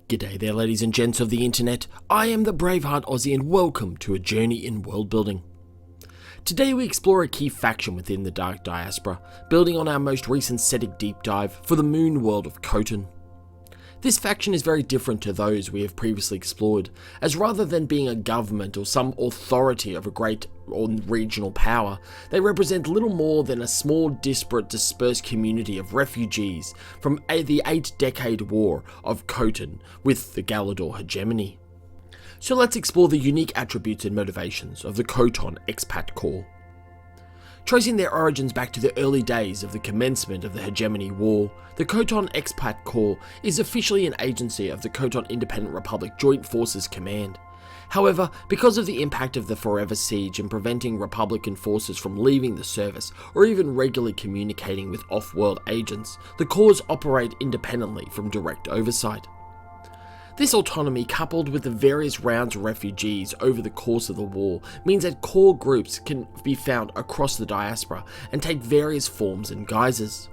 G'day there, ladies and gents of the internet. I am the Braveheart Aussie and welcome to a journey in world building. Today we explore a key faction within the Dark Diaspora, building on our most recent Cetic deep dive for the moon world of Koton. This faction is very different to those we have previously explored, as rather than being a government or some authority of a great or regional power, they represent little more than a small, disparate, dispersed community of refugees from the 8-decade war of Koton with the Galador hegemony. So let's explore the unique attributes and motivations of the Koton Expat Corp. Tracing their origins back to the early days of the commencement of the Hegemony War, the Koton Expat Corp is officially an agency of the Koton Independent Republic Joint Forces Command. However, because of the impact of the Forever Siege in preventing Republican forces from leaving the service or even regularly communicating with off-world agents, the Corps operate independently from direct oversight. This autonomy, coupled with the various rounds of refugees over the course of the war, means that core groups can be found across the diaspora and take various forms and guises.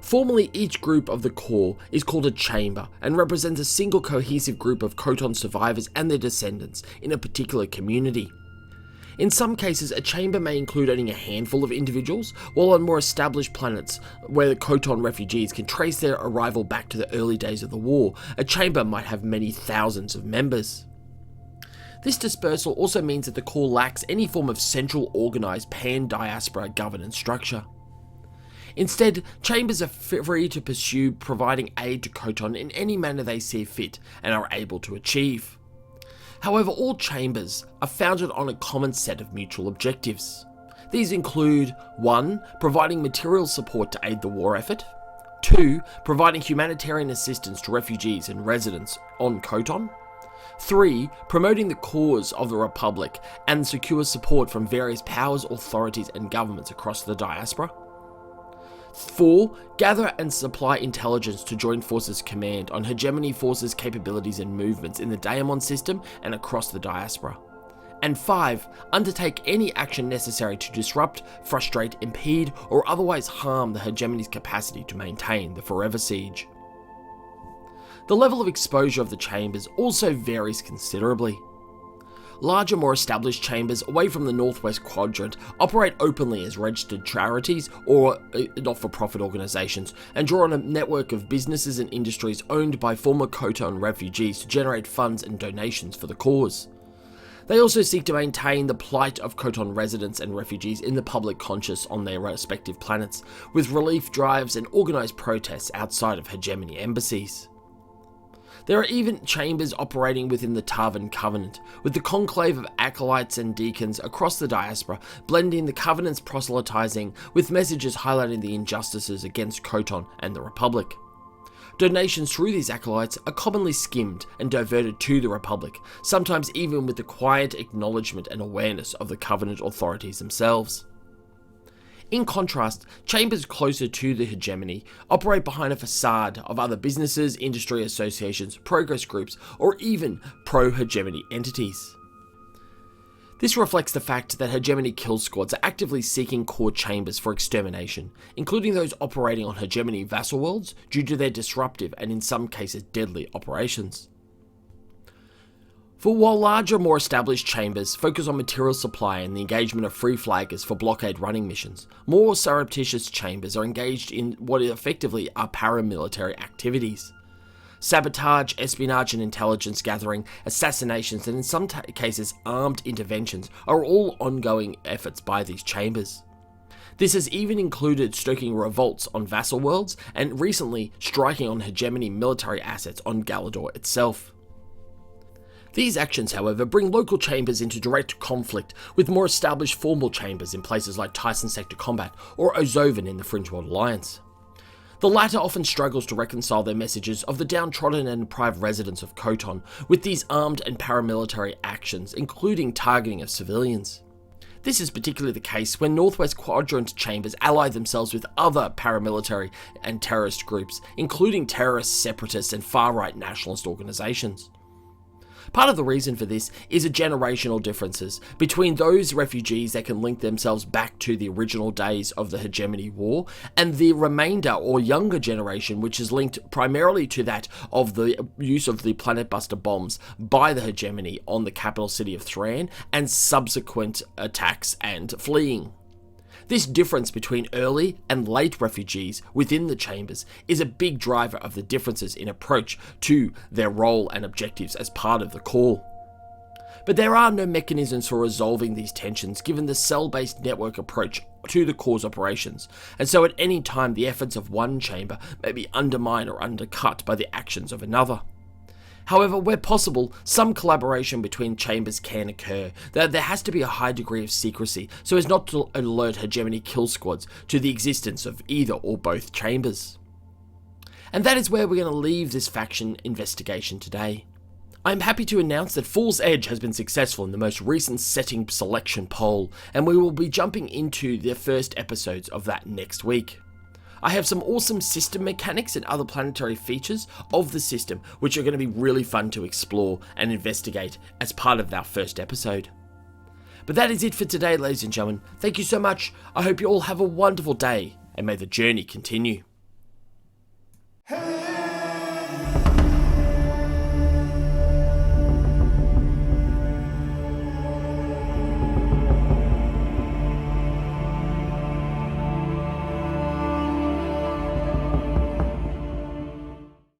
Formally, each group of the Corps is called a chamber and represents a single cohesive group of Koton survivors and their descendants in a particular community. In some cases, a chamber may include only a handful of individuals, while on more established planets where the Koton refugees can trace their arrival back to the early days of the war, a chamber might have many thousands of members. This dispersal also means that the Corps lacks any form of central organised pan-diaspora governance structure. Instead, chambers are free to pursue providing aid to Koton in any manner they see fit and are able to achieve. However, all chambers are founded on a common set of mutual objectives. These include 1. Providing material support to aid the war effort, 2. Providing humanitarian assistance to refugees and residents on Koton, 3. Promoting the cause of the Republic and secure support from various powers, authorities and governments across the diaspora, 4. Gather and supply intelligence to Joint Forces Command on Hegemony Forces' capabilities and movements in the Daemon system and across the diaspora. And 5. Undertake any action necessary to disrupt, frustrate, impede, or otherwise harm the Hegemony's capacity to maintain the Forever Siege. The level of exposure of the chambers also varies considerably. Larger, more established chambers away from the Northwest Quadrant operate openly as registered charities or not-for-profit organisations and draw on a network of businesses and industries owned by former Koton refugees to generate funds and donations for the cause. They also seek to maintain the plight of Koton residents and refugees in the public conscious on their respective planets, with relief drives and organised protests outside of hegemony embassies. There are even chambers operating within the Tarvan Covenant, with the conclave of acolytes and deacons across the diaspora blending the Covenant's proselytizing with messages highlighting the injustices against Koton and the Republic. Donations through these acolytes are commonly skimmed and diverted to the Republic, sometimes even with the quiet acknowledgement and awareness of the Covenant authorities themselves. In contrast, chambers closer to the hegemony operate behind a facade of other businesses, industry associations, progress groups, or even pro-hegemony entities. This reflects the fact that hegemony kill squads are actively seeking core chambers for extermination, including those operating on hegemony vassal worlds due to their disruptive and in some cases deadly operations. For while larger, more established chambers focus on material supply and the engagement of free flaggers for blockade running missions, more surreptitious chambers are engaged in what effectively are paramilitary activities. Sabotage, espionage and intelligence gathering, assassinations and in some cases armed interventions are all ongoing efforts by these chambers. This has even included stoking revolts on vassal worlds and recently striking on hegemony military assets on Galador itself. These actions, however, bring local chambers into direct conflict with more established formal chambers in places like Tyson Sector Combat or Ozovan in the Fringe World Alliance. The latter often struggles to reconcile their messages of the downtrodden and deprived residents of Koton with these armed and paramilitary actions, including targeting of civilians. This is particularly the case when Northwest Quadrant chambers ally themselves with other paramilitary and terrorist groups, including terrorist, separatist and far-right nationalist organisations. Part of the reason for this is a generational differences between those refugees that can link themselves back to the original days of the Hegemony War and the remainder or younger generation, which is linked primarily to that of the use of the Planet Buster bombs by the Hegemony on the capital city of Thran and subsequent attacks and fleeing. This difference between early and late refugees within the chambers is a big driver of the differences in approach to their role and objectives as part of the core. But there are no mechanisms for resolving these tensions given the cell-based network approach to the core's operations, and so at any time the efforts of one chamber may be undermined or undercut by the actions of another. However, where possible, some collaboration between chambers can occur, though there has to be a high degree of secrecy so as not to alert Hegemony kill squads to the existence of either or both chambers. And that is where we're going to leave this faction investigation today. I am happy to announce that Fool's Edge has been successful in the most recent setting selection poll, and we will be jumping into the first episodes of that next week. I have some awesome system mechanics and other planetary features of the system which are going to be really fun to explore and investigate as part of our first episode. But that is it for today, ladies and gentlemen. Thank you so much. I hope you all have a wonderful day and may the journey continue.